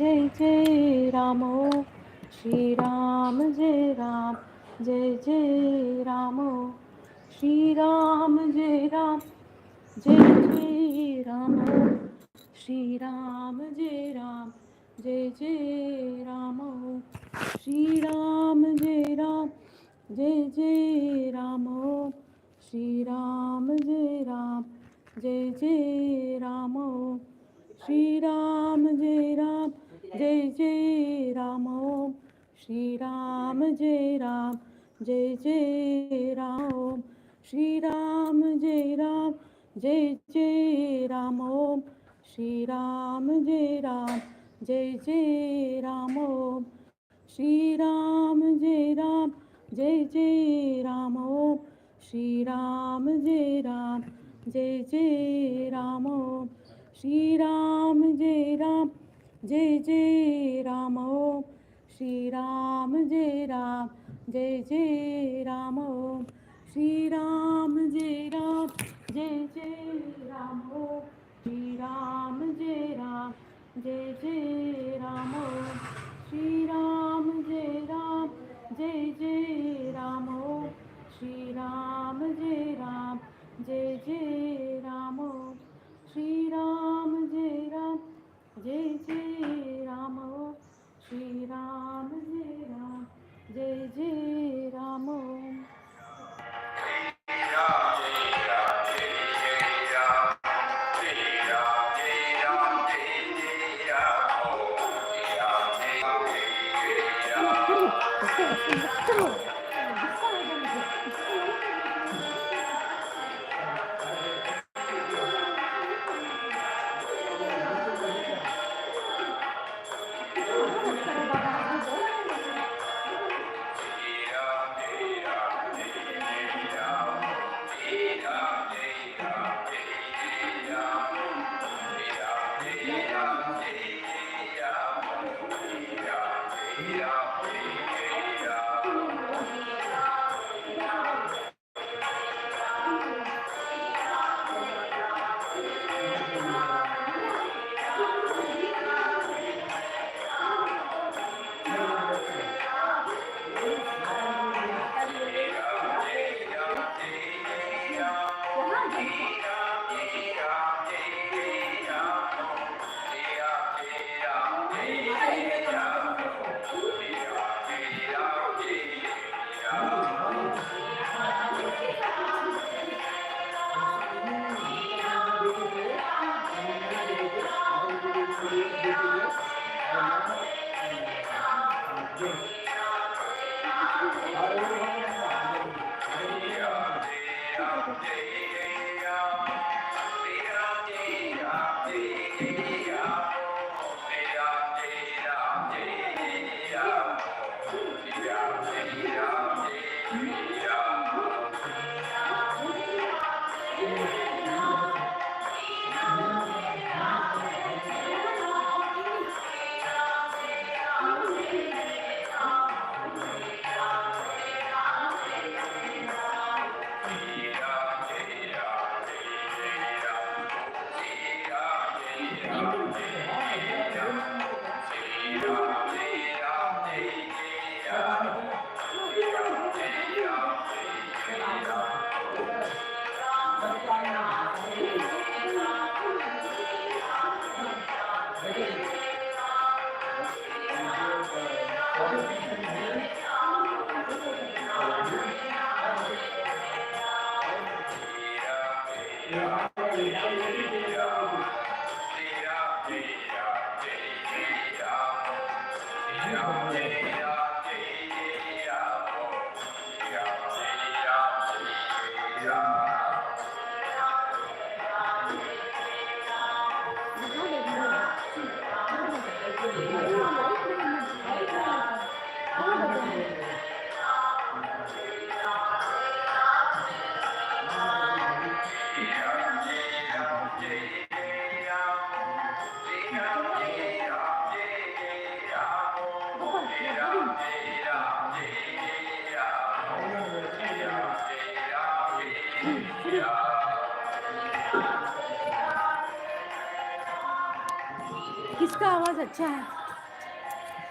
जय जय राम ओ श्री राम जय राम जय जय राम ओ श्री राम जय राम जय जय राम ओ श्री राम जय राम जय जय राम ओ श्री राम जय राम जय जय राम ओ श्री राम जय राम जय जय राम ओ श्री राम जय राम जय जय राम ओम श्री राम जय राम जय जय राम श्री राम जय राम जय जय राम ओम श्री राम जय राम जय जय राम ओम श्री राम जय राम जय जय राम ओम श्री राम जय राम जय जय राम ओम श्री राम जय राम जय जय राम ओम श्री राम जय राम जय जय राम ओम श्री राम जय राम जय जय राम ओम श्री राम जय राम जय जय राम ओम श्री राम जय राम जय जय राम ओम श्री राम जय राम जय जय राम ओम श्री राम जय राम जय जय राम ओम श्री राम जय राम जय जय राम ओम किसका आवाज अच्छा है?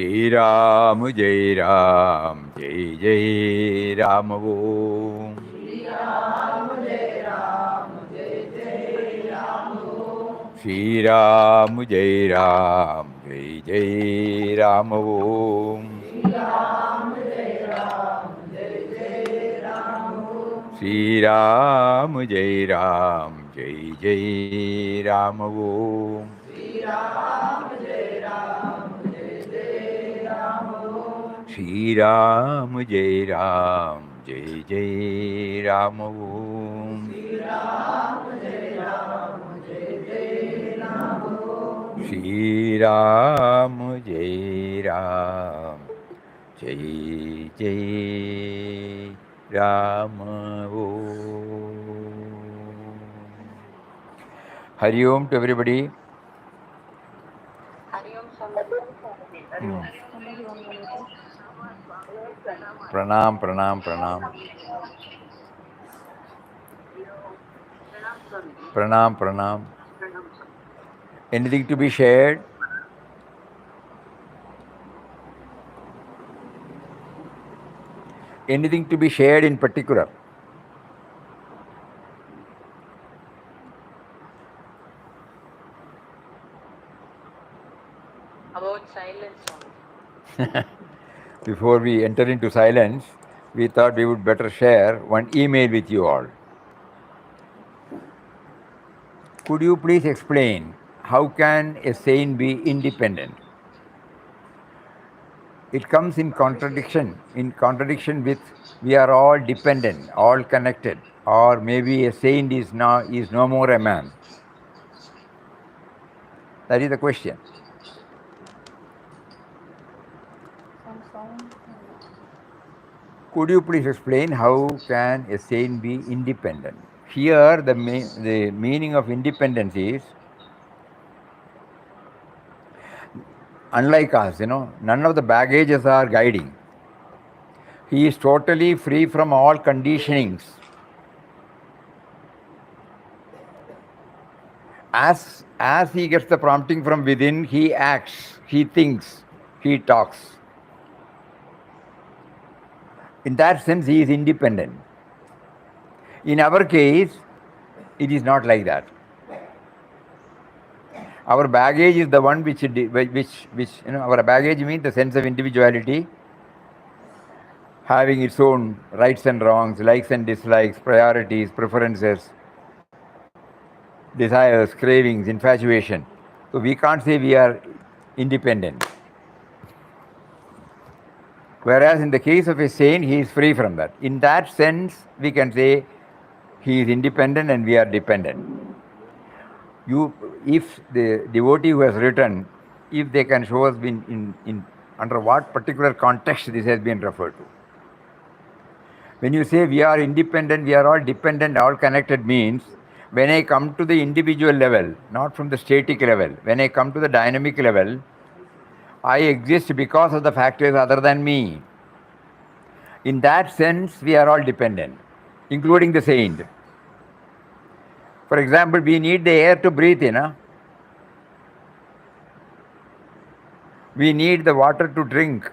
Shri Ram Jai Ram Jai Jai Ram Om. Shri Ram Jai Ram Jai Jai Ram Om. Shri Ram Jai Ram Jai Jai Ram Om. Shri Ram Jai Ram Jai Jai Ram Om. Shri Ram Jai Ram Jai Jai Ram Om. Hari Om to everybody. Pranam, pranam, pranam. Pranam, pranam. Anything to be shared? Anything to be shared in particular? About silence. Before we enter into silence, we thought we would better share one email with you all. Could you please explain how can a saint be independent? It comes in contradiction with we are all dependent, all connected, or maybe a saint is no more a man. That is the question. Could you please explain how can a saint be independent? Here, the meaning of independence is, unlike us, none of the baggages are guiding. He is totally free from all conditionings. As he gets the prompting from within, he acts, he thinks, he talks. In that sense, he is independent. In our case, it is not like that. Our baggage is the one which our baggage means the sense of individuality, having its own rights and wrongs, likes and dislikes, priorities, preferences, desires, cravings, infatuation. So we can't say we are independent. Whereas in the case of a saint, he is free from that. In that sense, we can say he is independent and we are dependent. If the devotee who has written, if they can show us under what particular context this has been referred to. When you say we are independent, we are all dependent, all connected means, when I come to the individual level, not from the static level, when I come to the dynamic level, I exist because of the factors other than me. In that sense, we are all dependent, including the saint. For example, we need the air to breathe in. We need the water to drink.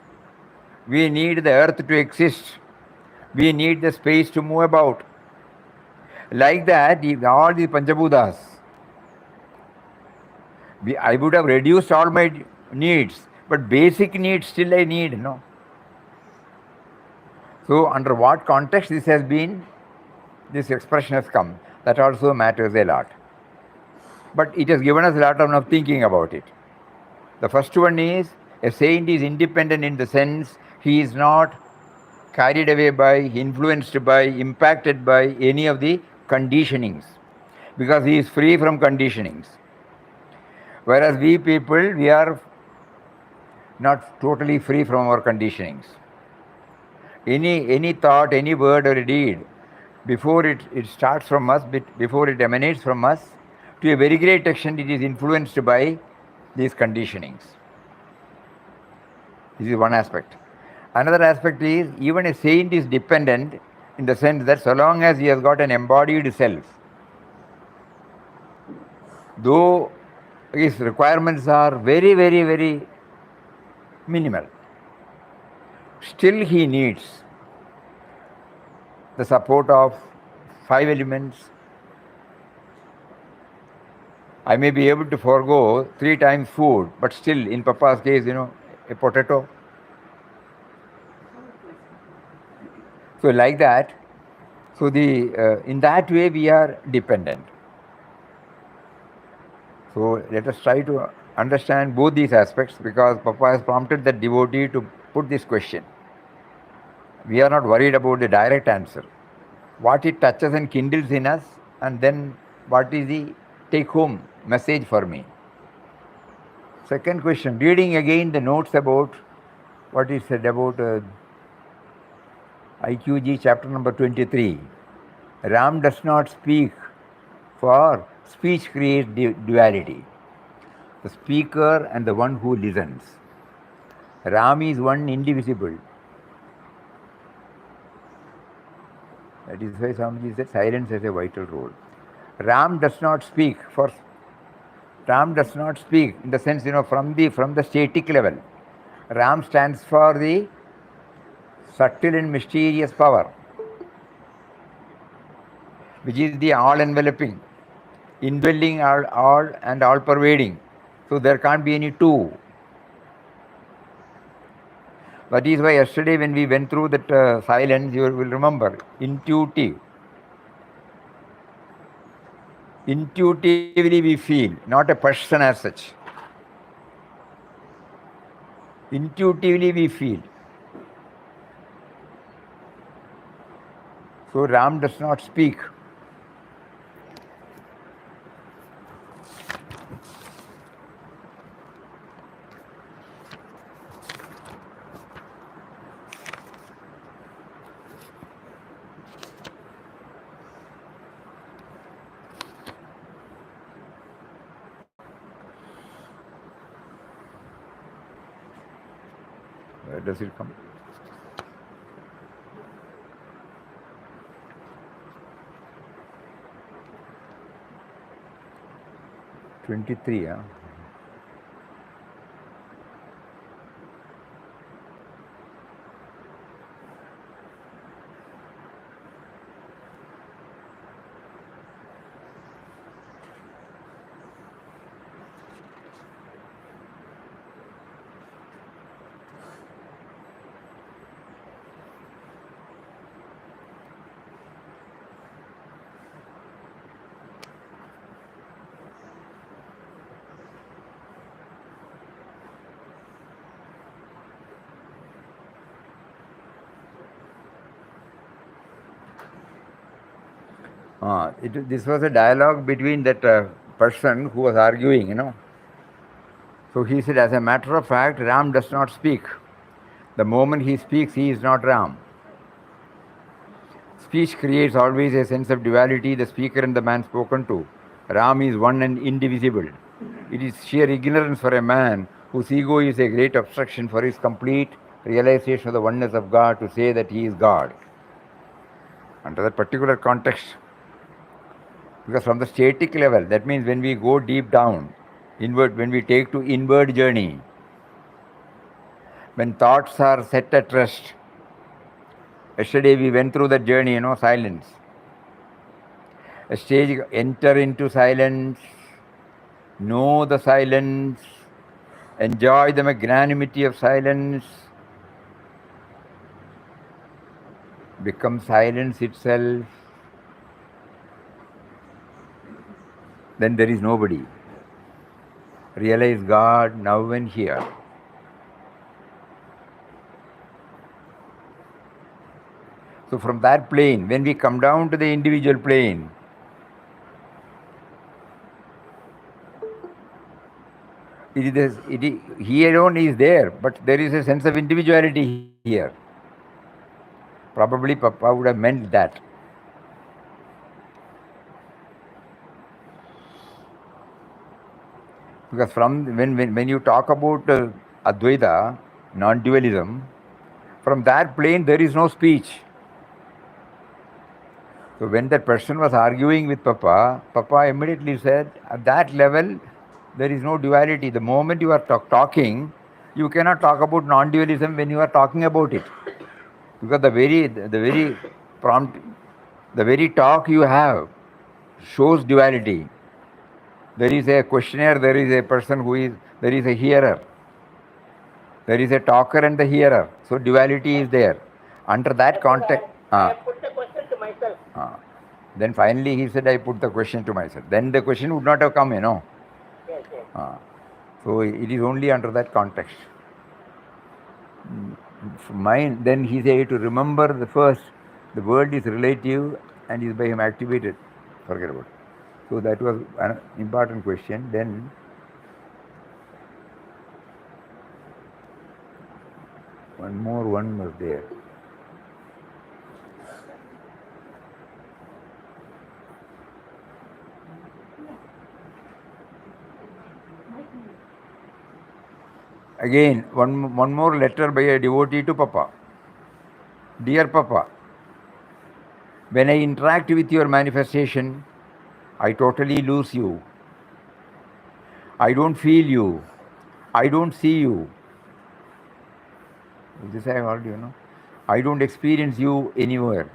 We need the earth to exist. We need the space to move about. Like that, all the Panchabhutas, I would have reduced all my needs, but basic needs still I need, no? So under what context this expression has come? That also matters a lot. But it has given us a lot of thinking about it. The first one is a saint is independent in the sense he is not carried away by, influenced by, impacted by any of the conditionings, because he is free from conditionings. Whereas we people, we are not totally free from our conditionings. Any thought, any word or deed, before it starts from us, before it emanates from us, to a very great extent it is influenced by these conditionings. This is one aspect. Another aspect is even a saint is dependent in the sense that so long as he has got an embodied self, though his requirements are very, very, very minimal, still he needs the support of 5 elements. I may be able to forego 3 times food, but still, in Papa's case, a potato. So like that, so in that way we are dependent. So let us try to understand both these aspects, because Papa has prompted the devotee to put this question. We are not worried about the direct answer. What it touches and kindles in us, and then what is the take-home message for me. Second question, reading again the notes about what is said about IQG chapter number 23. Ram does not speak, for speech creates duality. The speaker and the one who listens. Ram is one indivisible. That is why Swamiji said silence has a vital role. Ram does not speak, for Ram does not speak in the sense, from the static level. Ram stands for the subtle and mysterious power, which is the all-enveloping, indwelling, all and all-pervading. So there can't be any two. That is why yesterday when we went through that silence, you will remember, intuitive. Intuitively we feel, not a person as such. Intuitively we feel. So Ram does not speak. Where does it come? Twenty-three, huh? This was a dialogue between that person who was arguing, So he said, as a matter of fact, Ram does not speak. The moment he speaks, he is not Ram. Speech creates always a sense of duality, the speaker and the man spoken to. Ram is one and indivisible. It is sheer ignorance for a man whose ego is a great obstruction for his complete realization of the oneness of God to say that he is God. Under that particular context, because from the static level, that means when we go deep down, inward, when we take to inward journey, when thoughts are set at rest. Yesterday we went through that journey, silence. A stage, enter into silence, know the silence, enjoy the magnanimity of silence, become silence itself. then there is nobody. Realize God now and here. So from that plane, when we come down to the individual plane, he alone is there, but there is a sense of individuality here. Probably Papa would have meant that. Because when you talk about Advaita, non-dualism, from that plane there is no speech. So when that person was arguing with Papa, Papa immediately said, at that level, there is no duality. The moment you are talking, you cannot talk about non-dualism when you are talking about it. Because the very prompt, the very talk you have shows duality. There is a questioner, there is a person there is a hearer. There is a talker and the hearer. So duality is there. Under that context, I put the question to myself. Then finally he said, I put the question to myself. Then the question would not have come, Yes, yes. So it is only under that context. Mind, then he said to remember the world is relative and is by him activated. Forget about it. So that was an important question. Then one was there. Again, one more letter by a devotee to Papa. Dear Papa, when I interact with your manifestation, I totally lose you. I don't feel you. I don't see you. This I have already, I don't experience you anywhere.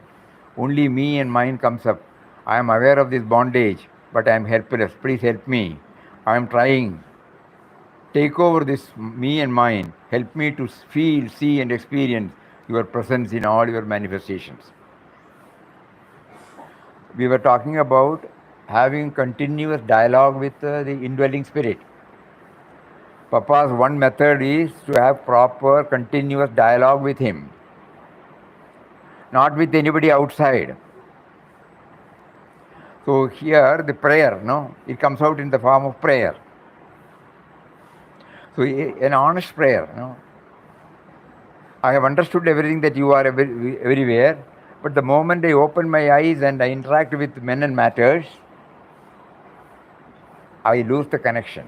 Only me and mine comes up. I am aware of this bondage, but I am helpless. Please help me. I am trying. Take over this me and mine. Help me to feel, see, and experience your presence in all your manifestations. We were talking about having continuous dialogue with the indwelling spirit. Papa's one method is to have proper continuous dialogue with him, not with anybody outside. So here the prayer, it comes out in the form of prayer. So an honest prayer, I have understood everything that you are everywhere, but the moment I open my eyes and I interact with men and matters, I lose the connection.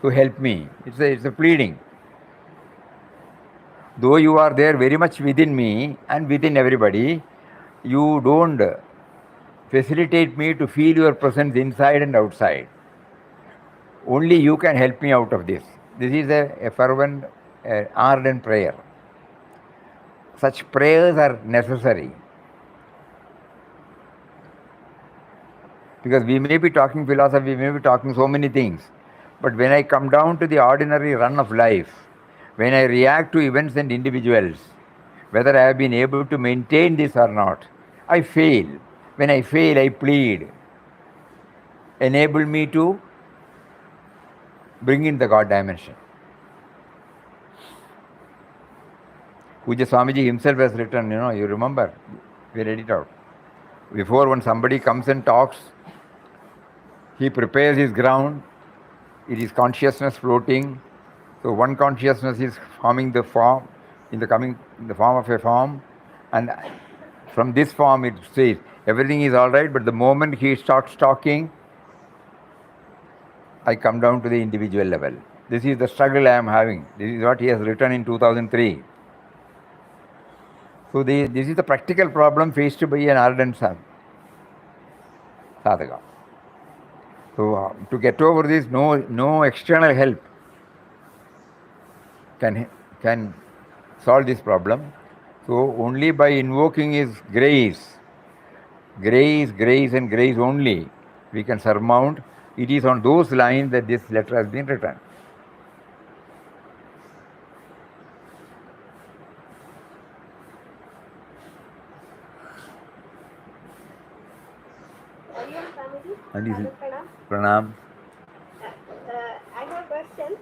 So help me. It's a pleading. Though you are there very much within me and within everybody, you don't facilitate me to feel your presence inside and outside. Only you can help me out of this. This is a fervent, ardent prayer. Such prayers are necessary. Because we may be talking philosophy, we may be talking so many things. But when I come down to the ordinary run of life, when I react to events and individuals, whether I have been able to maintain this or not, I fail. When I fail, I plead. Enable me to bring in the God dimension. Puja Swamiji himself has written, you remember, we read it out. Before, when somebody comes and talks, he prepares his ground, it is consciousness floating. So one consciousness is forming the form, in the form of a form, and from this form it says everything is all right, but the moment he starts talking, I come down to the individual level. This is the struggle I am having. This is what he has written in 2003. So this is the practical problem faced by an ardent sadhaka. So to get over this, no external help can solve this problem. So only by invoking his grace, and grace only, we can surmount. It is on those lines that this letter has been written. Swamiji. And is Pranam. Pranam. I have a question.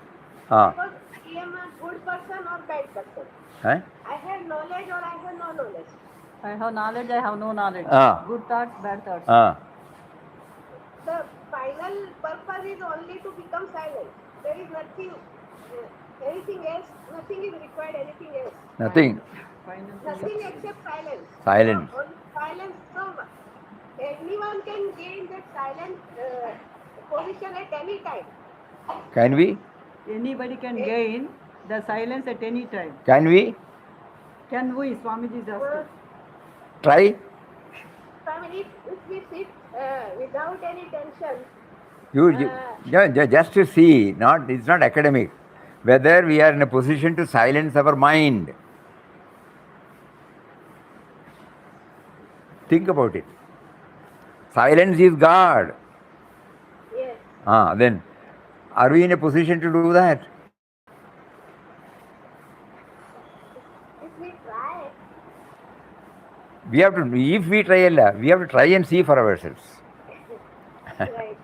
Ah. Suppose I am a good person or bad person. Eh? I have knowledge or I have no knowledge. I have knowledge, I have no knowledge. Ah. Good thoughts, bad thoughts. Ah. The final purpose is only to become silent. There is nothing, anything else. Nothing is required. Anything else. Nothing. Nothing except silence. Silence. So, only silence. So anyone can gain that silent position at any time. Can we? Anybody can gain the silence at any time. Can we? Can we? Swamiji is asking. Try? I mean, if we sit without any tension, Just to see, it's not academic, whether we are in a position to silence our mind. Think about it. Silence is God. yes, Then, are we in a position to do that? if we try, We have to, if we try, we have to try and see for ourselves. right.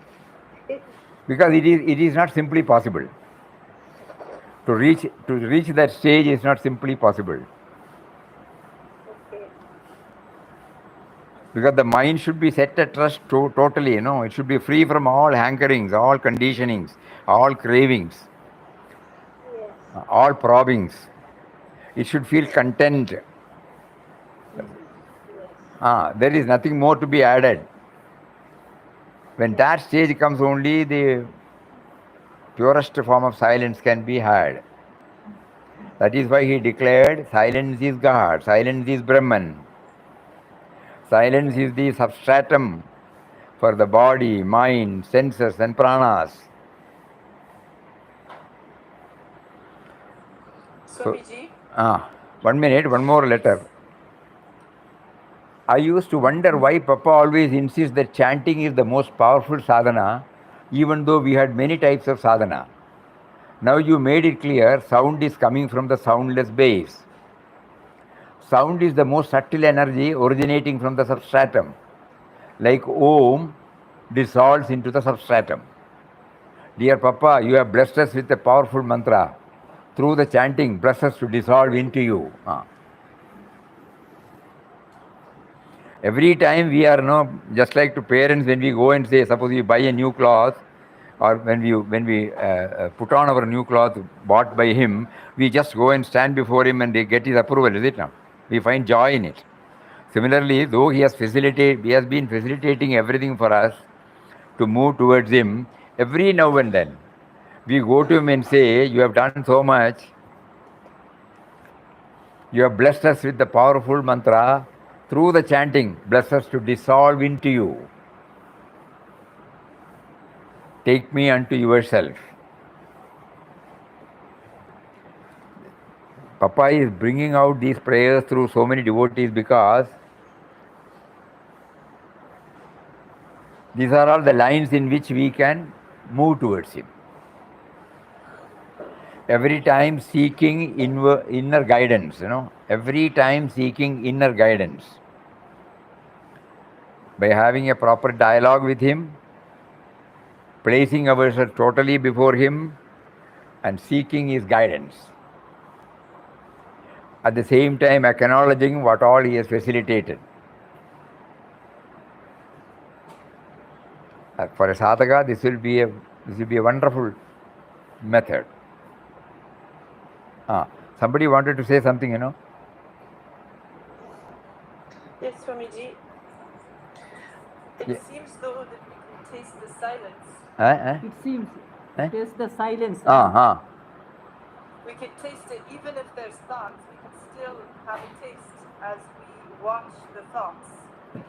Because it is not simply possible. To reach that stage is not simply possible. Okay. Because the mind should be set at rest totally, it should be free from all hankerings, all conditionings, all cravings, Yes. all probings. It should feel content. There is nothing more to be added. When that stage comes, only the purest form of silence can be had. That is why he declared, silence is God, silence is Brahman. Silence is the substratum for the body, mind, senses and pranas. Swamiji? 1 minute, one more letter. I used to wonder why Papa always insists that chanting is the most powerful sadhana, even though we had many types of sadhana. Now you made it clear, sound is coming from the soundless base. Sound is the most subtle energy originating from the substratum. Like Om dissolves into the substratum. Dear Papa, you have blessed us with a powerful mantra. Through the chanting, bless us to dissolve into you. Every time we are, just like to parents when we go and say, suppose we buy a new cloth, or when we put on our new cloth bought by him, we just go and stand before him and they get his approval, is it not? We find joy in it. Similarly, though he has been facilitating everything for us to move towards him, every now and then we go to him and say, you have done so much, you have blessed us with the powerful mantra. Through the chanting, bless us to dissolve into you. Take me unto yourself. Papa is bringing out these prayers through so many devotees because these are all the lines in which we can move towards him. Every time seeking inner guidance, every time seeking inner guidance. By having a proper dialogue with him, placing ourselves totally before him and seeking his guidance. At the same time acknowledging what all he has facilitated. For a sadhaka, this will be a wonderful method. Somebody wanted to say something, Yes, Swamiji. It seems though that we can taste the silence. It seems. Taste the silence. We can taste it even if there's thoughts. We can still have a taste as we watch the thoughts.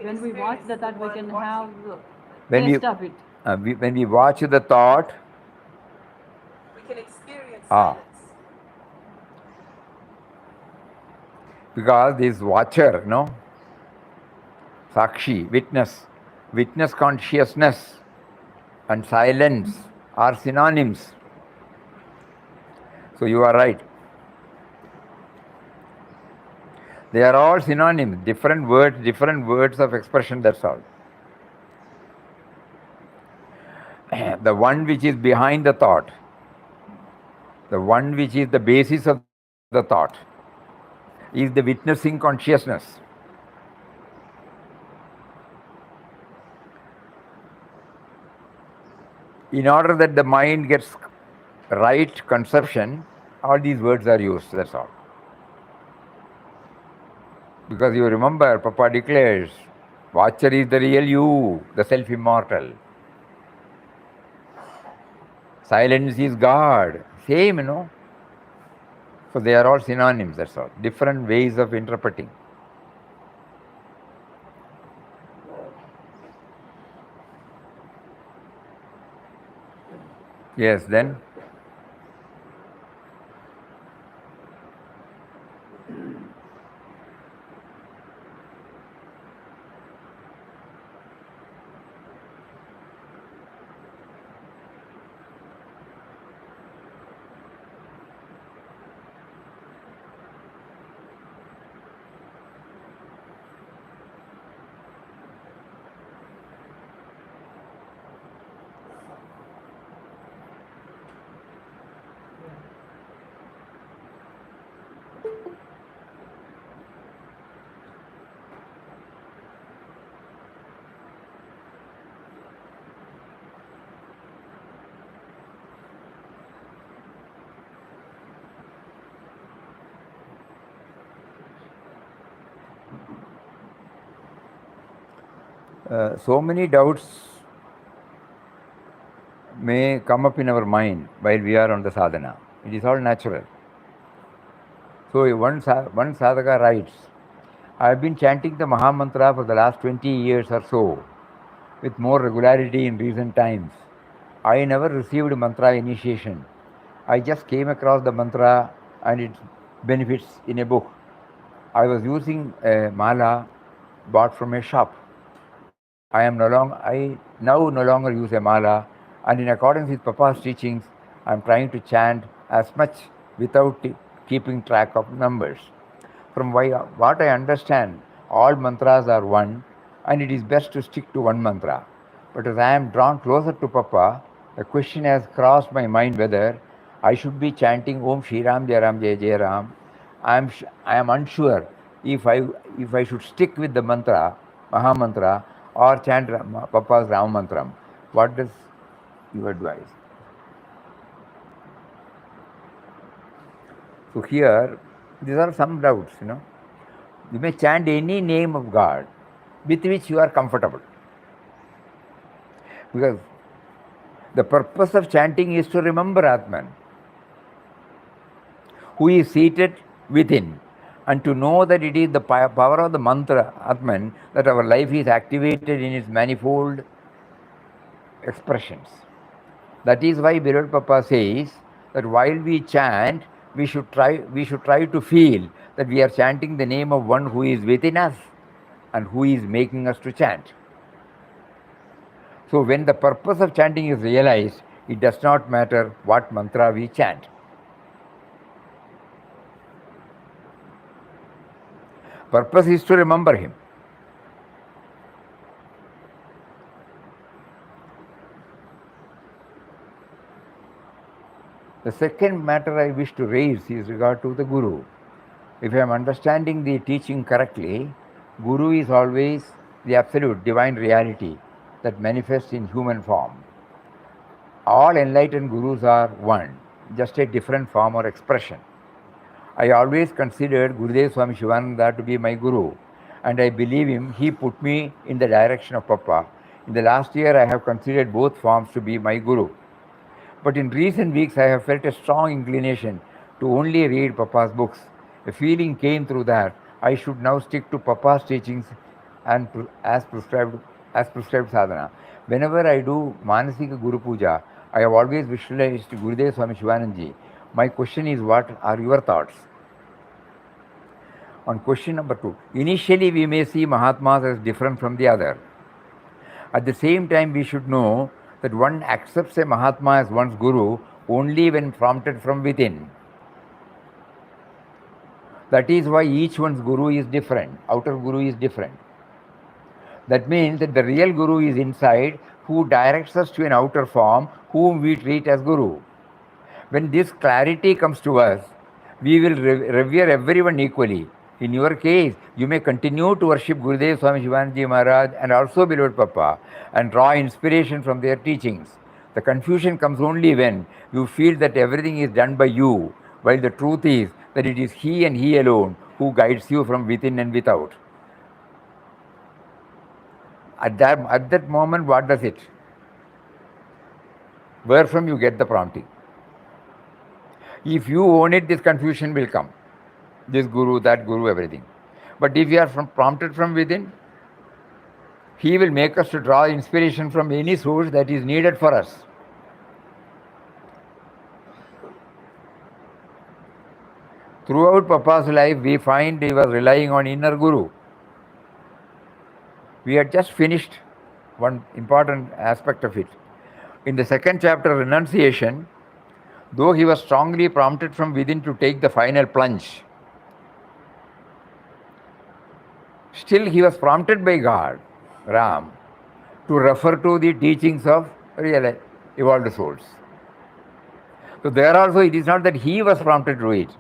When we watch the thought, we can have when taste of it. When we watch the thought, we can experience silence. Because this watcher, Sakshi, witness consciousness and silence are synonyms. So you are right. They are all synonyms, different words of expression, that's all. the one which is behind the thought, the one which is the basis of the thought, is the witnessing consciousness. In order that the mind gets right conception, all these words are used, that's all. Because you remember, Papa declares, Watcher is the real you, the self immortal. Silence is God. Same, So they are all synonyms, that's all. Different ways of interpreting. Yes, then? So many doubts may come up in our mind while we are on the sadhana. It is all natural. So one sadhaka writes, I have been chanting the Maha Mantra for the last 20 years or so, with more regularity in recent times. I never received mantra initiation. I just came across the mantra and its benefits in a book. I was using a mala bought from a shop. I now no longer use a mala, and in accordance with Papa's teachings, I am trying to chant as much without keeping track of numbers. From what I understand, all mantras are one, and it is best to stick to one mantra. But as I am drawn closer to Papa, the question has crossed my mind whether I should be chanting Om Shri Ram Jai Ram Jai Jai Ram. I am unsure if I should stick with the mantra, Maha Mantra, or chant Papa's Ram Mantram. What does you advise? So here, these are some doubts, You may chant any name of God with which you are comfortable. Because the purpose of chanting is to remember Atman, who is seated within, and to know that it is the power of the mantra, Atman, that our life is activated in its manifold expressions. That is why beloved Papa says that while we chant, we should try to feel that we are chanting the name of one who is within us and who is making us to chant. So when the purpose of chanting is realized, it does not matter what mantra we chant. Purpose is to remember him. The second matter I wish to raise is regard to the Guru. If I am understanding the teaching correctly, Guru is always the absolute divine reality that manifests in human form. All enlightened Gurus are one, just a different form or expression. I always considered Gurudev Swami Shivananda to be my Guru, and I believe him. He put me in the direction of Papa. In the last year, I have considered both forms to be my Guru. But in recent weeks, I have felt a strong inclination to only read Papa's books. A feeling came through that I should now stick to Papa's teachings and as prescribed sadhana. Whenever I do Manasika Guru Puja, I have always visualized Gurudev Swami Shivananji. My question is, what are your thoughts? On question number 2, initially we may see Mahatmas as different from the other. At the same time, we should know that one accepts a Mahatma as one's Guru only when prompted from within. That is why each one's Guru is different, outer Guru is different. That means that the real Guru is inside, who directs us to an outer form, whom we treat as Guru. When this clarity comes to us, we will revere everyone equally. In your case, you may continue to worship Gurudev Swami Shivanji Maharaj and also beloved Papa and draw inspiration from their teachings. The confusion comes only when you feel that everything is done by you, while the truth is that it is He and He alone who guides you from within and without. At that moment, what does it? Where from you get the prompting? If you own it, this confusion will come. This guru, that guru, everything. But if we are prompted from within, he will make us to draw inspiration from any source that is needed for us. Throughout Papa's life, we find he was relying on inner guru. We had just finished one important aspect of it. In the second chapter, Renunciation, though he was strongly prompted from within to take the final plunge, still he was prompted by God, Ram, to refer to the teachings of real evolved souls. So there also it is not that he was prompted to do it.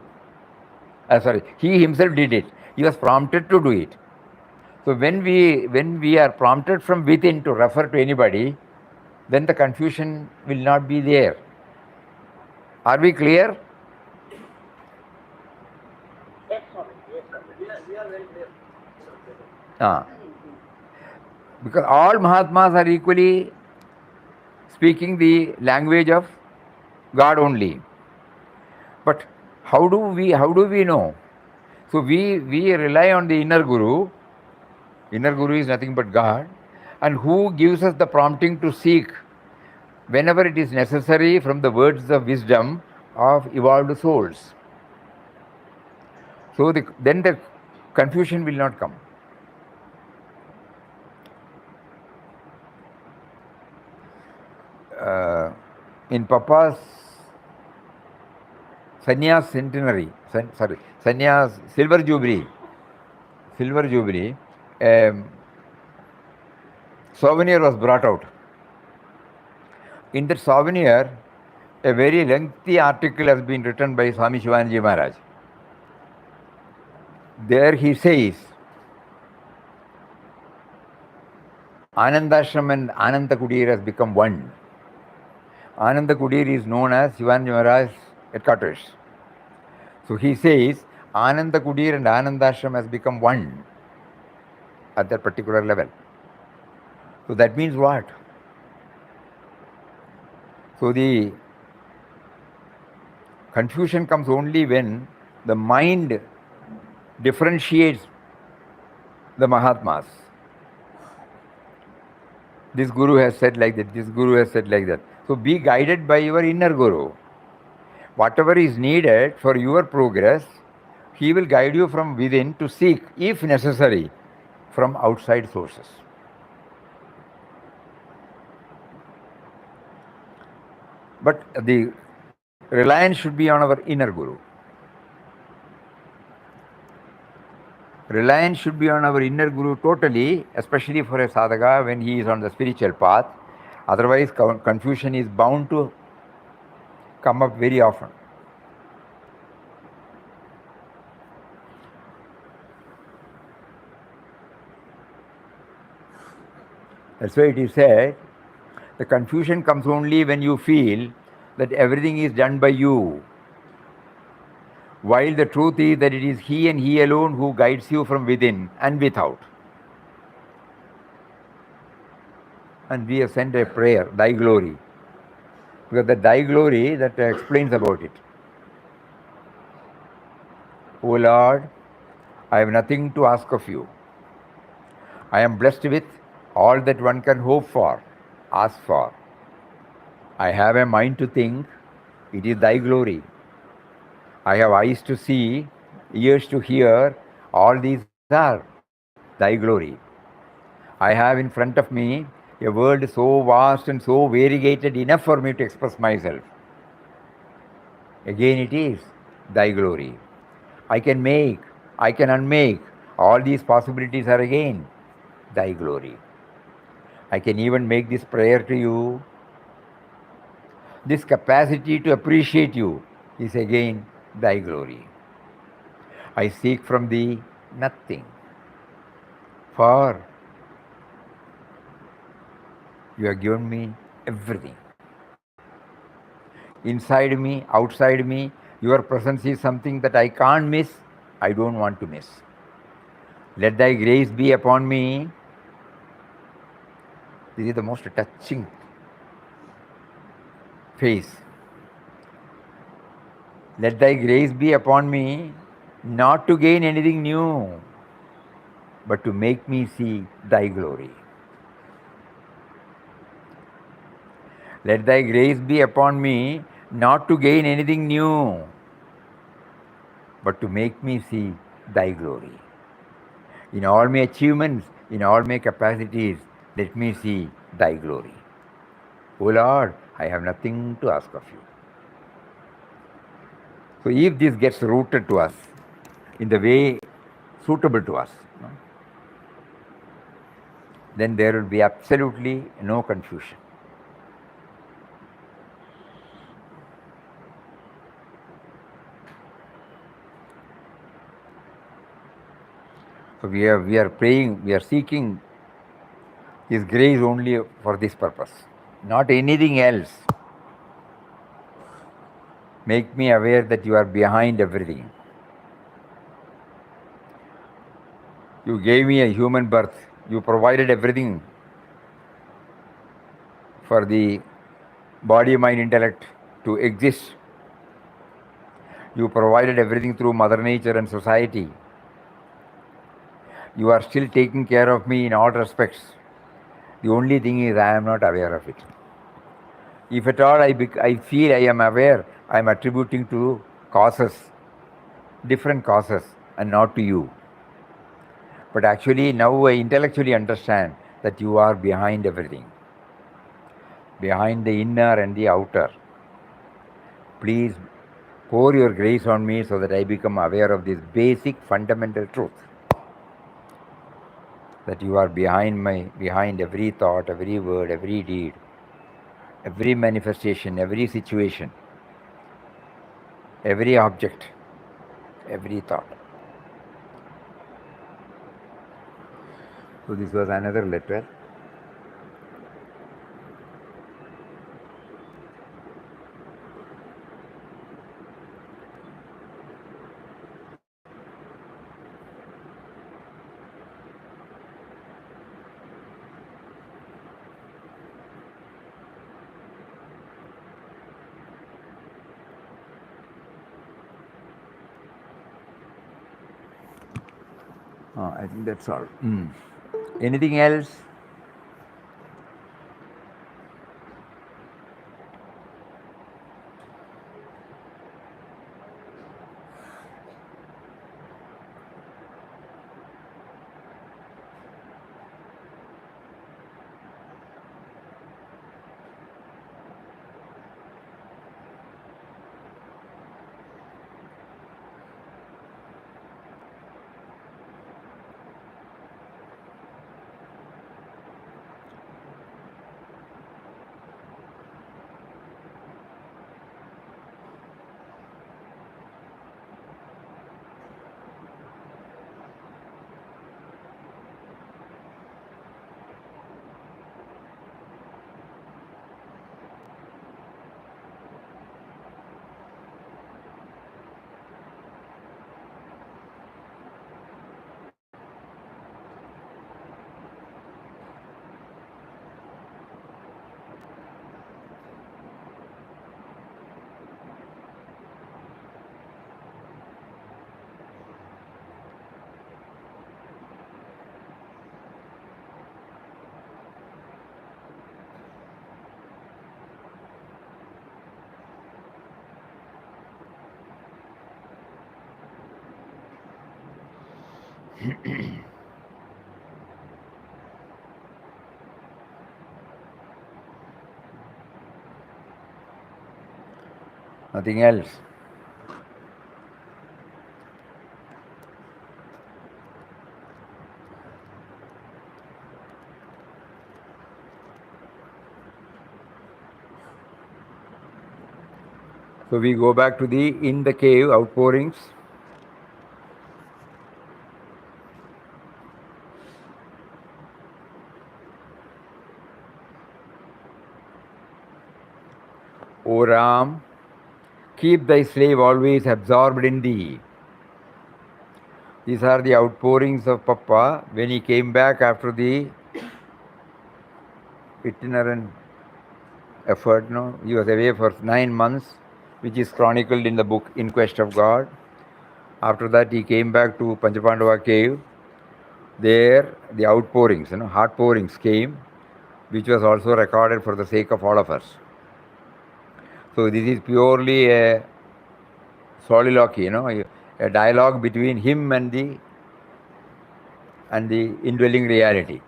He himself did it. He was prompted to do it. So when we are prompted from within to refer to anybody, then the confusion will not be there. Are we clear? Yes, Swami. Yes, Swami. We are very clear. Because all Mahatmas are equally speaking the language of God only. But how do we know? So we rely on the inner guru. Inner guru is nothing but God, and who gives us the prompting to seek whenever it is necessary from the words of wisdom of evolved souls. So then the confusion will not come. In Papa's Sannyas centenary, Sannyas Silver Jubilee, souvenir was brought out. In that souvenir, a very lengthy article has been written by Swami Shivanji Maharaj. There he says, Anandashram and Ananda Kudir has become one. Ananda Kudir is known as Shivanji Maharaj's headquarters. So he says, Ananda Kudir and Anandashram has become one at that particular level. So that means what? So the confusion comes only when the mind differentiates the Mahatmas. This guru has said like that, this guru has said like that. So be guided by your inner guru. Whatever is needed for your progress, he will guide you from within to seek, if necessary, from outside sources. But the reliance should be on our inner guru. Reliance should be on our inner guru totally, especially for a sadhaka when he is on the spiritual path. Otherwise, confusion is bound to come up very often. That's why it is said, the confusion comes only when you feel that everything is done by you, while the truth is that it is He and He alone who guides you from within and without. And we have sent a prayer, Thy Glory, because the Thy Glory that explains about it. O Lord, I have nothing to ask of you. I am blessed with all that one can hope for, ask for. I have a mind to think, it is Thy glory. I have eyes to see, ears to hear, all these are Thy glory. I have in front of me a world so vast and so variegated enough for me to express myself. Again it is Thy glory. I can make, I can unmake, all these possibilities are again Thy glory. I can even make this prayer to you. This capacity to appreciate you is again thy glory. I seek from thee nothing, for you have given me everything. Inside me, outside me, your presence is something that I can't miss, I don't want to miss. Let thy grace be upon me. This is the most touching phase. Let thy grace be upon me, not to gain anything new, but to make me see thy glory. Let thy grace be upon me, not to gain anything new, but to make me see thy glory. In all my achievements, in all my capacities, let me see thy glory. O Lord, I have nothing to ask of you. So if this gets rooted to us in the way suitable to us, then there will be absolutely no confusion. So we are praying, we are seeking His grace only for this purpose, not anything else. Make me aware that you are behind everything. You gave me a human birth. You provided everything for the body, mind, intellect to exist. You provided everything through Mother Nature and society. You are still taking care of me in all respects. The only thing is I am not aware of it. If at all I feel I am aware, I am attributing to causes, different causes, and not to you. But actually now I intellectually understand that you are behind everything, behind the inner and the outer. Please pour your grace on me so that I become aware of this basic fundamental truth. That you are behind every thought, every word, every deed, every manifestation, every situation, every object, every thought. So this was another letter. I think that's all. Anything else? Nothing else? So we go back to the in the cave outpourings. O Ram, keep thy slave always absorbed in thee. These are the outpourings of Papa when he came back after the itinerant effort. No, he was away for 9 months, which is chronicled in the book In Quest of God. After that, he came back to Panchapandava cave. There, the outpourings, heart pourings came, which was also recorded for the sake of all of us. So this is purely a soliloquy, a dialogue between him and the indwelling reality.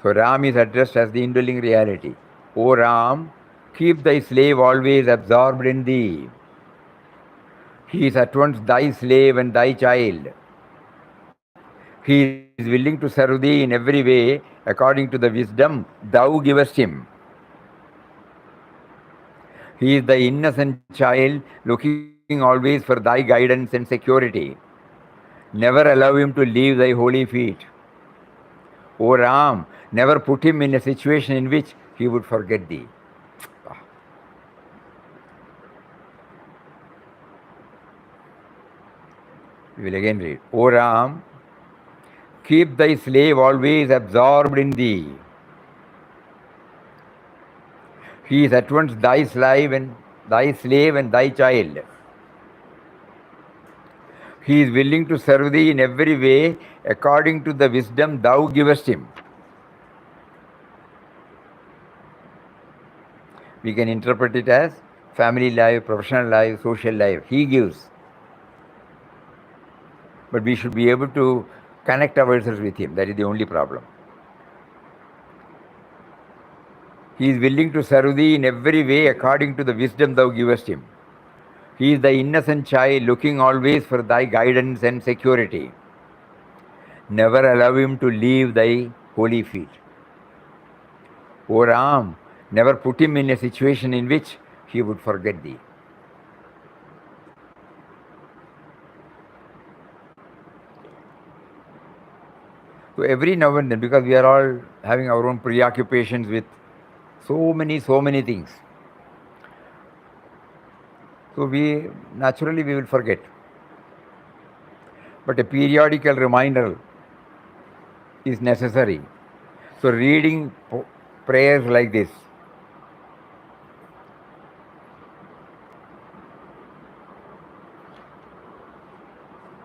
So Ram is addressed as the indwelling reality. O Ram, keep thy slave always absorbed in thee. He is at once thy slave and thy child. He is willing to serve thee in every way according to the wisdom thou givest him. He is the innocent child looking always for thy guidance and security. Never allow him to leave thy holy feet. O Ram, never put him in a situation in which he would forget thee. We will again read. O Ram, keep thy slave always absorbed in thee. He is at once thy slave and thy child. He is willing to serve thee in every way according to the wisdom thou givest him. We can interpret it as family life, professional life, social life. He gives. But we should be able to connect ourselves with him. That is the only problem. He is willing to serve thee in every way according to the wisdom thou givest him. He is the innocent child looking always for thy guidance and security. Never allow him to leave thy holy feet. O Ram, never put him in a situation in which he would forget thee. So every now and then, because we are all having our own preoccupations with so many things. So we will forget. But a periodical reminder is necessary. So reading prayers like this,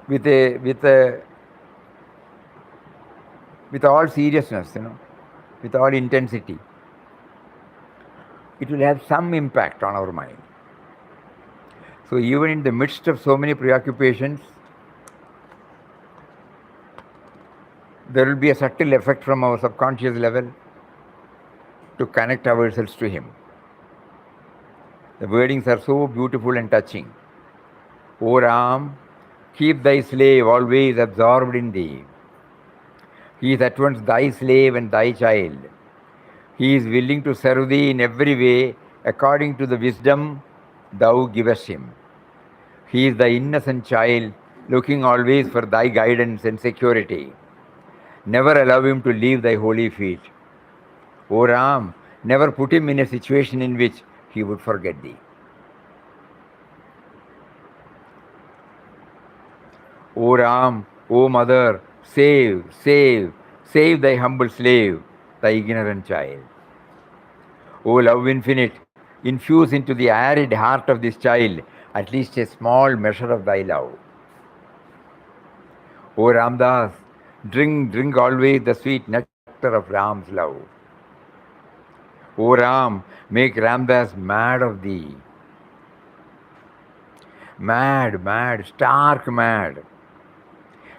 with all seriousness, with all intensity, it will have some impact on our mind. So even in the midst of so many preoccupations, there will be a subtle effect from our subconscious level to connect ourselves to him. The wordings are so beautiful and touching. O Ram, keep thy slave always absorbed in thee. He is at once thy slave and thy child. He is willing to serve thee in every way according to the wisdom thou givest him. He is the innocent child looking always for thy guidance and security. Never allow him to leave thy holy feet. O Ram, never put him in a situation in which he would forget thee. O Ram, O Mother, save thy humble slave, thy ignorant child. O love infinite, infuse into the arid heart of this child at least a small measure of thy love. O Ramdas, drink always the sweet nectar of Ram's love. O Ram, make Ramdas mad of thee. Mad, stark mad.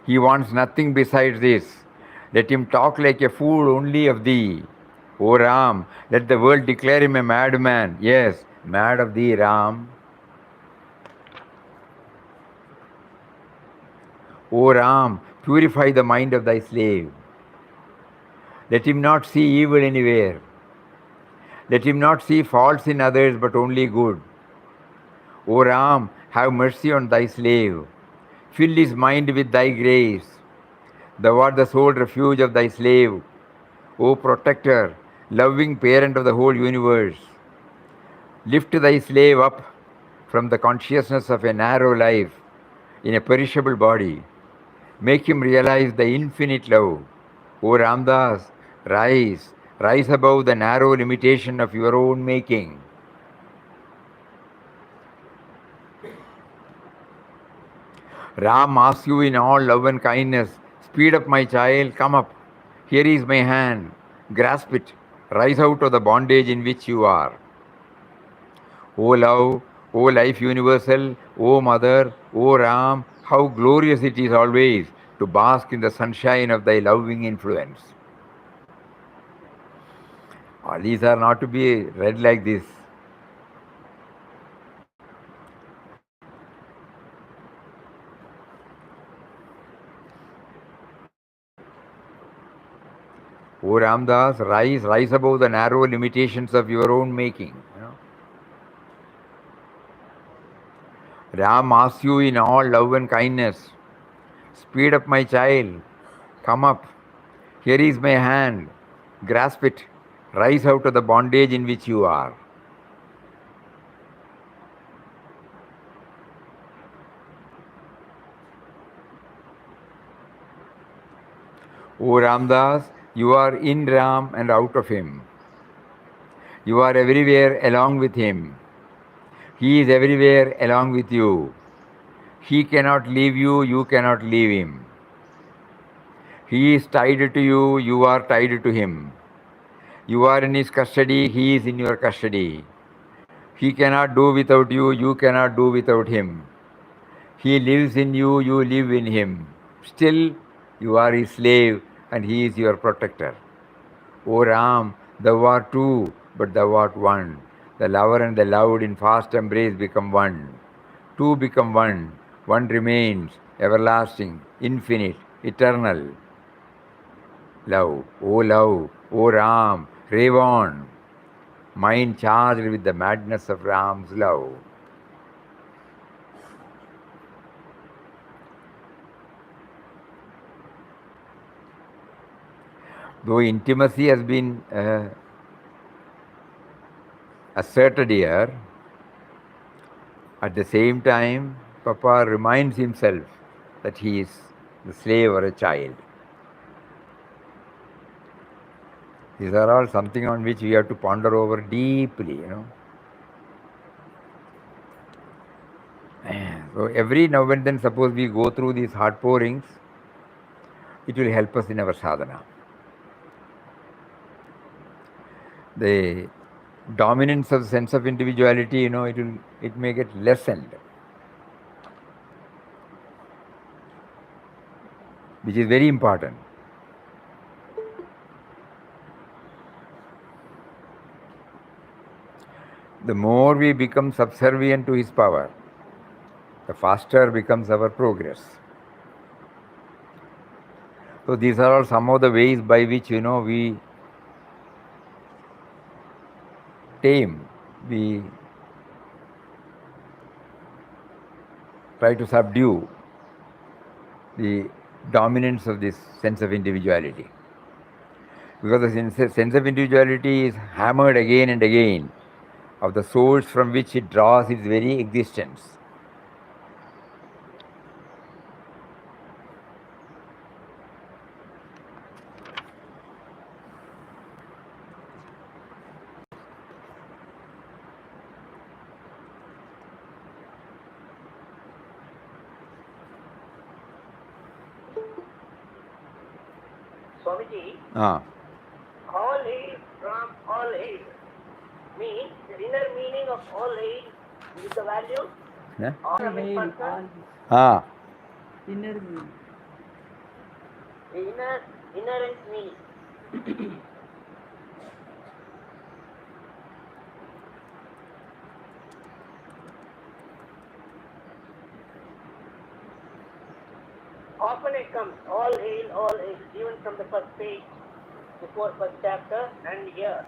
He wants nothing besides this. Let him talk like a fool only of thee. O Ram, let the world declare him a madman. Yes, mad of thee, Ram. O Ram, purify the mind of thy slave. Let him not see evil anywhere. Let him not see faults in others but only good. O Ram, have mercy on thy slave. Fill his mind with thy grace. Thou art the sole refuge of thy slave. O protector, loving parent of the whole universe, lift thy slave up from the consciousness of a narrow life in a perishable body. Make him realize the infinite love. O Ramdas, rise, rise above the narrow limitation of your own making. Ram asks you in all love and kindness, speed up, my child, come up. Here is my hand, grasp it, rise out of the bondage in which you are. O love, O life universal, O mother, O Ram, how glorious it is always to bask in the sunshine of thy loving influence. All these are not to be read like this. O Ramdas, rise, rise above the narrow limitations of your own making. Ram asks you in all love and kindness, speed up, my child, come up. Here is my hand, grasp it, rise out of the bondage in which you are. O Ramdas, you are in Ram and out of him. You are everywhere along with him. He is everywhere along with you. He cannot leave you, you cannot leave him. He is tied to you, you are tied to him. You are in his custody, he is in your custody. He cannot do without you, you cannot do without him. He lives in you, you live in him. Still, you are his slave and he is your protector. O Ram, thou art two, but thou art one. The lover and the loved in fast embrace become one. Two become one. One remains, everlasting, infinite, eternal. Love, O Ram, rave on. Mind charged with the madness of Ram's love. Though intimacy has been asserted here, at the same time, Papa reminds himself that he is the slave or a child. These are all something on which we have to ponder over deeply, So every now and then, suppose we go through these heart pourings, it will help us in our sadhana. The dominance of the sense of individuality, it may get lessened, which is very important. The more we become subservient to his power, the faster becomes our progress. So these are all some of the ways by which, we tame, we try to subdue the dominance of this sense of individuality. Because the sense of individuality is hammered again and again of the source from which it draws its very existence. Swamiji, Ah. all hail from all hail means the inner meaning of all hail is the value Yeah? or a person, Ah. Inner meaning. the inherent meaning. Often it comes all hail, even from the first page, before first chapter and here.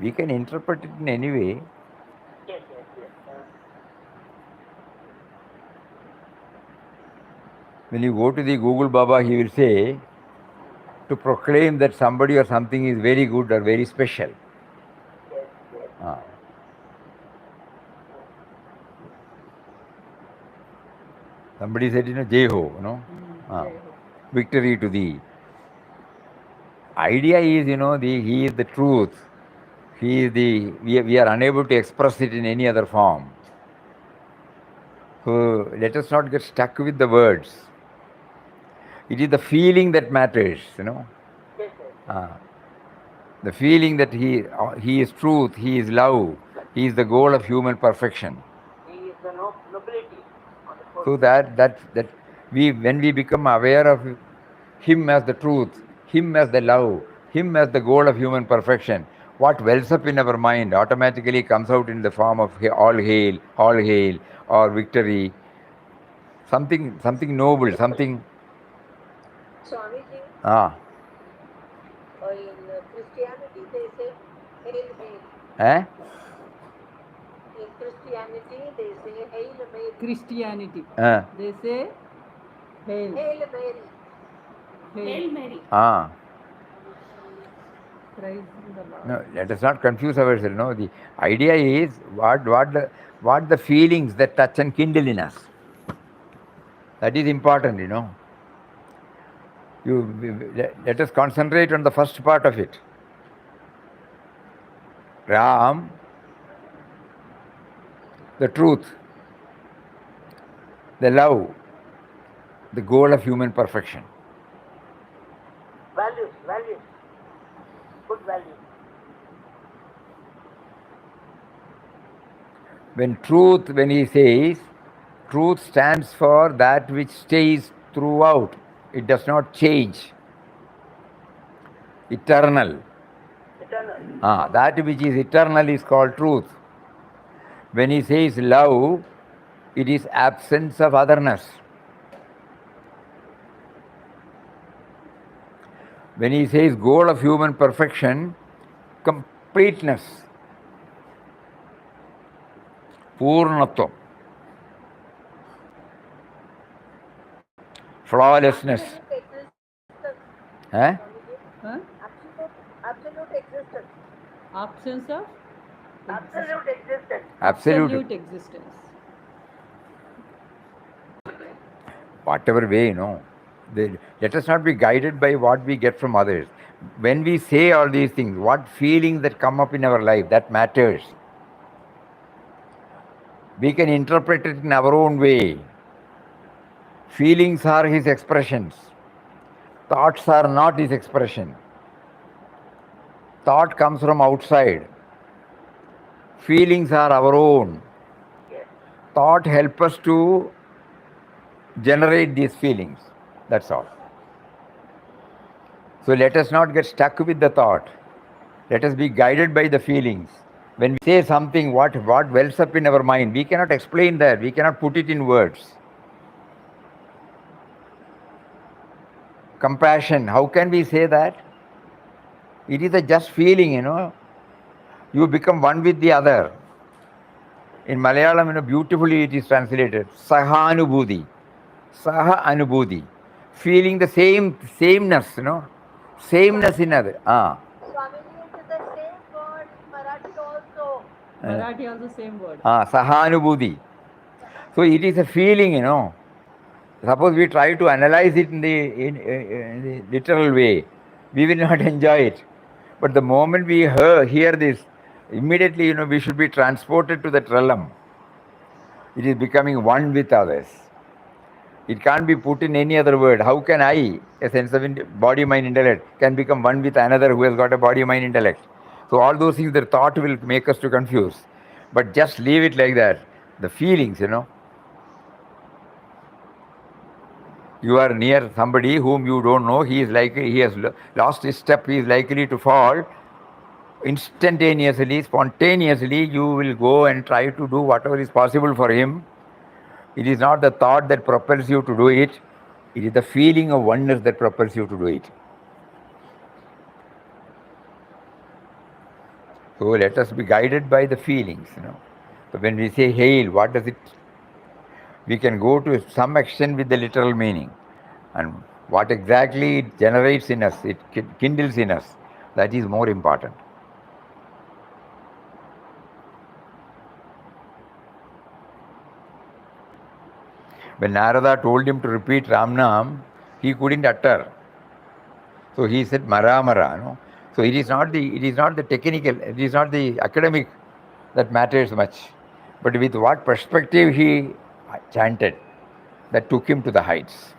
We can interpret it in any way. Yes. When you go to the Google Baba, he will say to proclaim that somebody or something is very good or very special. Ah. Somebody said, Jai Ho, victory to thee. Idea is, he is the truth. He is we are unable to express it in any other form. So let us not get stuck with the words. It is the feeling that matters, The feeling that he is truth, he is love, he is the goal of human perfection. He is the nobility. So that when we become aware of him as the truth, him as the love, him as the goal of human perfection, what wells up in our mind automatically comes out in the form of all hail, or victory, something noble, something. Swamiji, Ah. in Christianity they say Hail Mary. Eh? In Christianity they say Hail Mary. Christianity. Ah. They say Hail. Hail Mary. Hail Mary. Ah. Praise the Lord. No, let us not confuse ourselves. No, the idea is what the feelings that touch and kindle in us. That is important, Let us concentrate on the first part of it. Ram, the truth, the love, the goal of human perfection. Values. Good values. When he says, truth stands for that which stays throughout. It does not change. Eternal. That which is eternal is called truth. When he says love, it is absence of otherness. When he says goal of human perfection, completeness, purnatvam, flawlessness. Huh? Absolute existence. Absence of Absolute existence. Absolute existence. Whatever way, let us not be guided by what we get from others. When we say all these things, what feelings that come up in our life, that matters. We can interpret it in our own way. Feelings are his expressions. Thoughts are not his expression. Thought comes from outside. Feelings are our own. Thought helps us to generate these feelings. That's all. So let us not get stuck with the thought. Let us be guided by the feelings. When we say something, what wells up in our mind, we cannot explain that. We cannot put it in words. Compassion, how can we say that? It is a just feeling, You become one with the other. In Malayalam, beautifully it is translated. Sahanubhuti. Saha anubhuti. Feeling the sameness, Sameness in other. Swamiji, it is the same word in Marathi also. Marathi also same word. Sahanubhuti. So it is a feeling, Suppose we try to analyze it in the literal way, we will not enjoy it. But the moment we hear this, immediately, we should be transported to that realm. It is becoming one with others. It can't be put in any other word. How can I, a sense of body, mind, intellect, can become one with another who has got a body, mind, intellect? So all those things, the thought will make us to confuse. But just leave it like that. The feelings, You are near somebody whom you don't know. He has lost his step. He is likely to fall. Instantaneously, spontaneously, you will go and try to do whatever is possible for him. It is not the thought that propels you to do it. It is the feeling of oneness that propels you to do it. So let us be guided by the feelings, So when we say hail, what does it? We can go to some extent with the literal meaning, and what exactly it generates in us, it kindles in us, that is more important. When Narada told him to repeat Ramnam, he couldn't utter. So he said Mara Mara. So it is not the technical, it is not the academic that matters much, but with what perspective he chanted, that took him to the heights.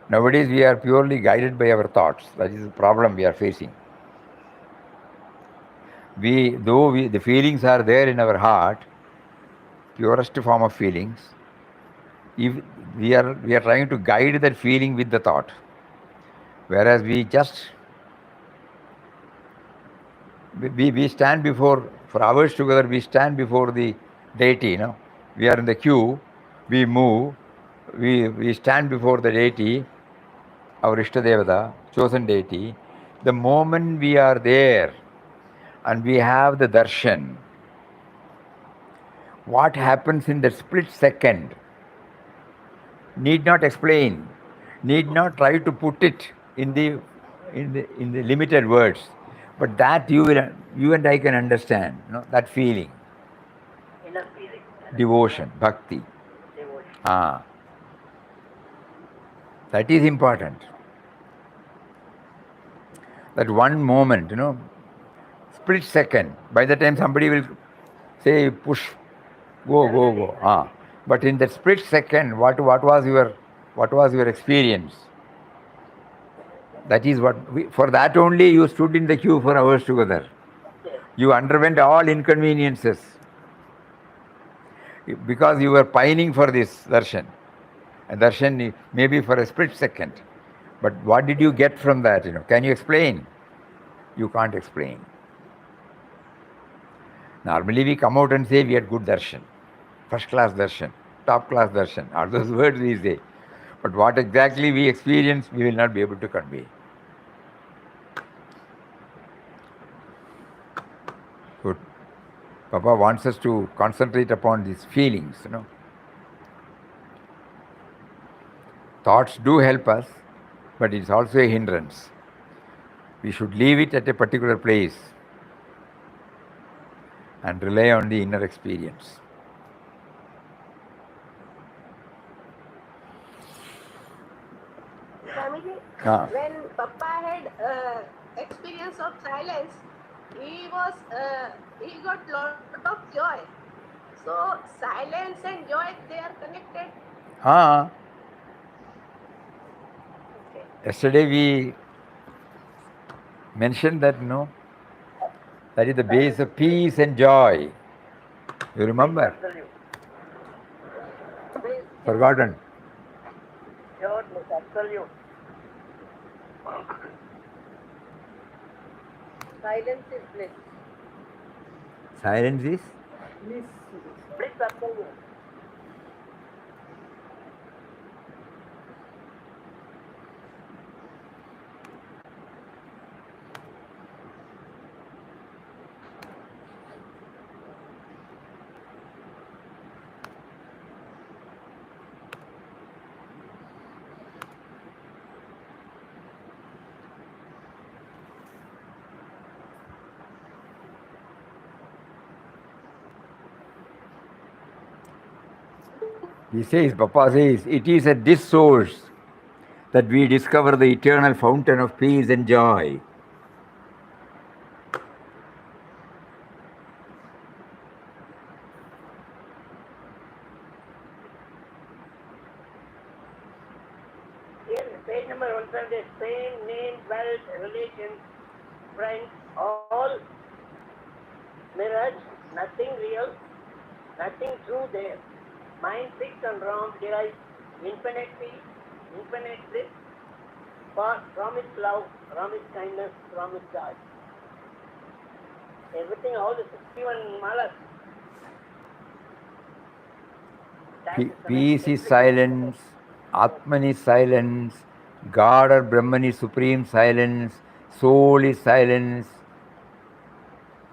Nowadays we are purely guided by our thoughts. That is the problem we are facing. The feelings are there in our heart, purest form of feelings, if we are trying to guide that feeling with the thought, whereas we stand before, for hours together, we stand before the deity. We are in the queue, we move, we stand before the deity, our Ishtadevata, chosen deity. The moment we are there and we have the darshan, what happens in the split second, need not explain, need not try to put it in the limited words, but that you and I can understand, that feeling, Inner feeling. devotion, bhakti. Devotion. That is important. That one moment, split second. By the time somebody will say push, go. But in that split second, what was your experience? That is for that only you stood in the queue for hours together. You underwent all inconveniences because you were pining for this darshan. And darshan maybe for a split second. But what did you get from that? Can you explain? You can't explain. Normally we come out and say we had good darshan, first class darshan, top class darshan, all those words we say. But what exactly we experience, we will not be able to convey. So Papa wants us to concentrate upon these feelings, Thoughts do help us, but it's also a hindrance. We should leave it at a particular place and rely on the inner experience. Swamiji, when Papa had experience of silence, he got lot of joy. So silence and joy, they are connected. Okay. Yesterday we mentioned that, that is the base of peace and joy. You remember? Forgotten. Absolute. Silence is bliss. Silence is? Bliss absolute. Papa says, it is at this source that we discover the eternal fountain of peace and joy. Here, page number 170, fame, name, wealth, relations, friends, all mirage, nothing real, nothing true there. Mind fixed on wrong derives infinite peace, infinite bliss, promised love, promised kindness, promised joy. Everything, all the 61 malas. Peace is silence, Atman is silence, God or Brahman is supreme silence, soul is silence.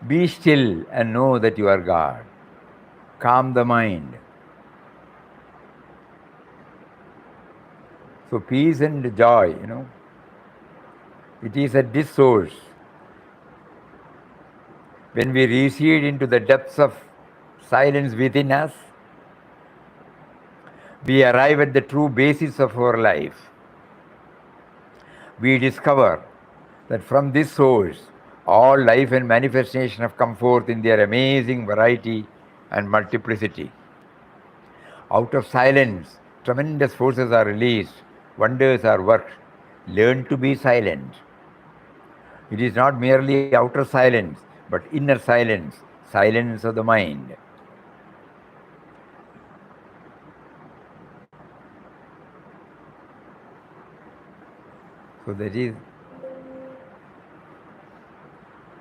Be still and know that you are God. Calm the mind. So peace and joy, it is at this source. When we recede into the depths of silence within us, we arrive at the true basis of our life. We discover that from this source, all life and manifestation have come forth in their amazing variety and multiplicity. Out of silence, tremendous forces are released, wonders are worked. Learn to be silent. It is not merely outer silence, but inner silence, silence of the mind. So that is,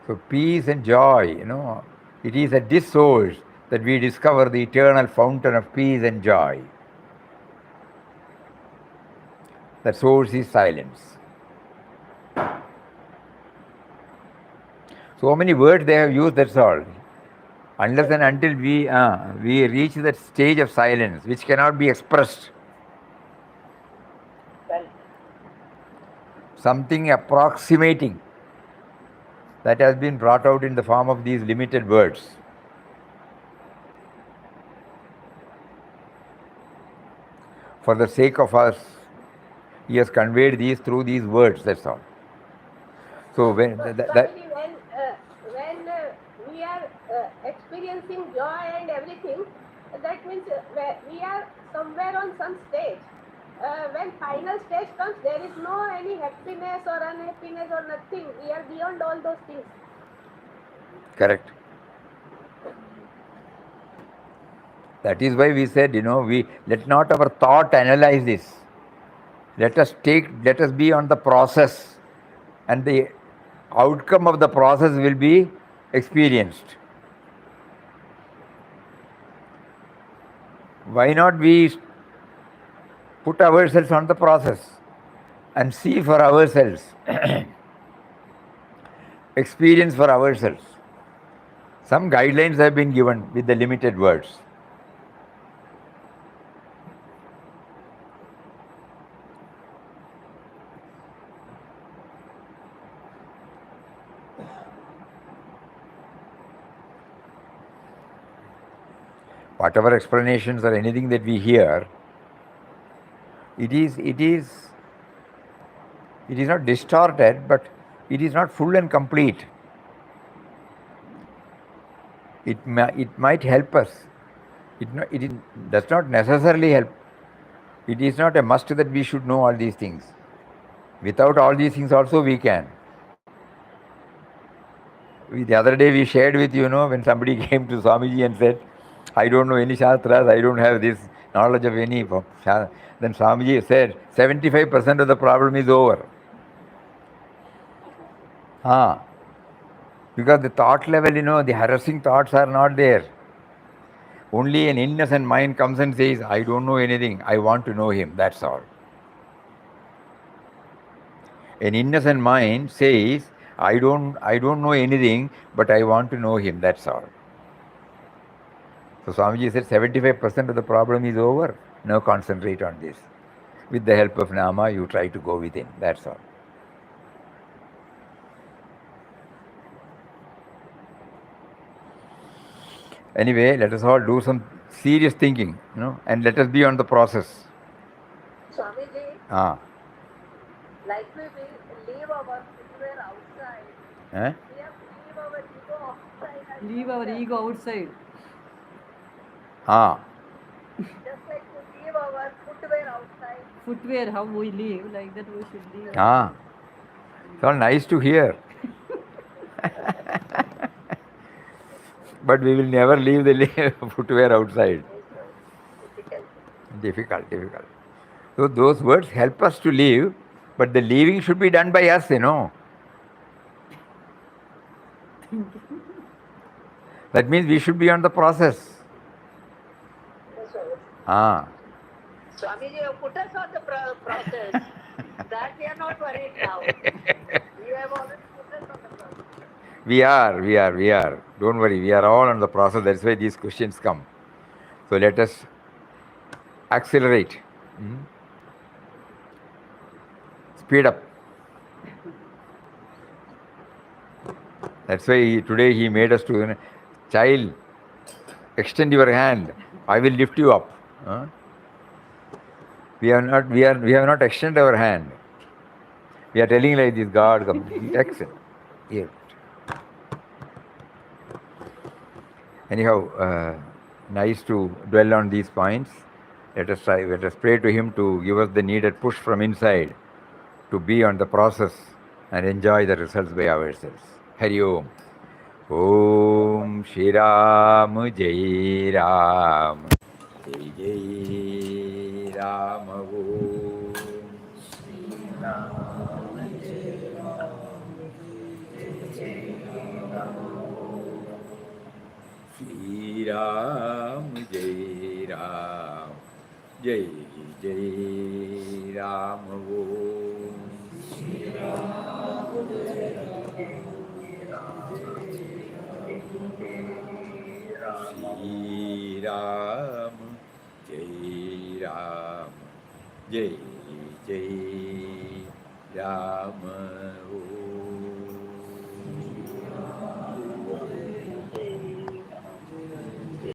so peace and joy, it is at this source that we discover the eternal fountain of peace and joy. That source is silence. So many words they have used, that's all. Unless and until we reach that stage of silence which cannot be expressed, something approximating that has been brought out in the form of these limited words. For the sake of us, he has conveyed these through these words, that's all. So when when we are experiencing joy and everything, that means we are somewhere on some stage. When final stage comes, there is no any happiness or unhappiness or nothing. We are beyond all those things. Correct. That is why we said, we let not our thought analyze this. Let us be on the process, and the outcome of the process will be experienced. Why not we put ourselves on the process and see for ourselves, experience for ourselves? Some guidelines have been given with the limited words. Whatever explanations or anything that we hear, it is not distorted, but it is not full and complete. It might help us. It does not necessarily help. It is not a must that we should know all these things. Without all these things also we can. The other day we shared with you, when somebody came to Swamiji and said, I don't know any Shastras, I don't have this knowledge of any. Then Swamiji said, 75% of the problem is over. Because the thought level, the harassing thoughts are not there. Only an innocent mind comes and says, I don't know anything, I want to know him, that's all. An innocent mind says, I don't know anything, but I want to know him, that's all. So Swamiji said 75% of the problem is over. Now concentrate on this. With the help of Nama, you try to go within, that's all. Anyway, let us all do some serious thinking, and let us be on the process. Swamiji, like we leave our footwear outside, we have to leave our ego outside. Leave our ego outside. Just like to leave our footwear outside. Footwear, how we live, like that we should live. It's all nice to hear. But we will never leave the footwear outside. Difficult. So those words help us to live, but the leaving should be done by us, That means we should be on the process. Swamiji, you put us on the process. That we are not worried now. We have already focused on the process. We are. Don't worry, we are all on the process. That's why these questions come. So let us accelerate. Speed up. That's why today he made us to, child, extend your hand. I will lift you up. Huh? We have not extended our hand. We are telling like this, God, come, extend. Here. Anyhow, nice to dwell on these points. Let us pray to him to give us the needed push from inside to be on the process and enjoy the results by ourselves. Hari Om. Om Shri Ram Jai Ram. Jai Jai Ram Om. Shri Ram Jai Ram. Jai Jai Ram Om. Shri Ram Jai Ram. Jai Jai Ram Om.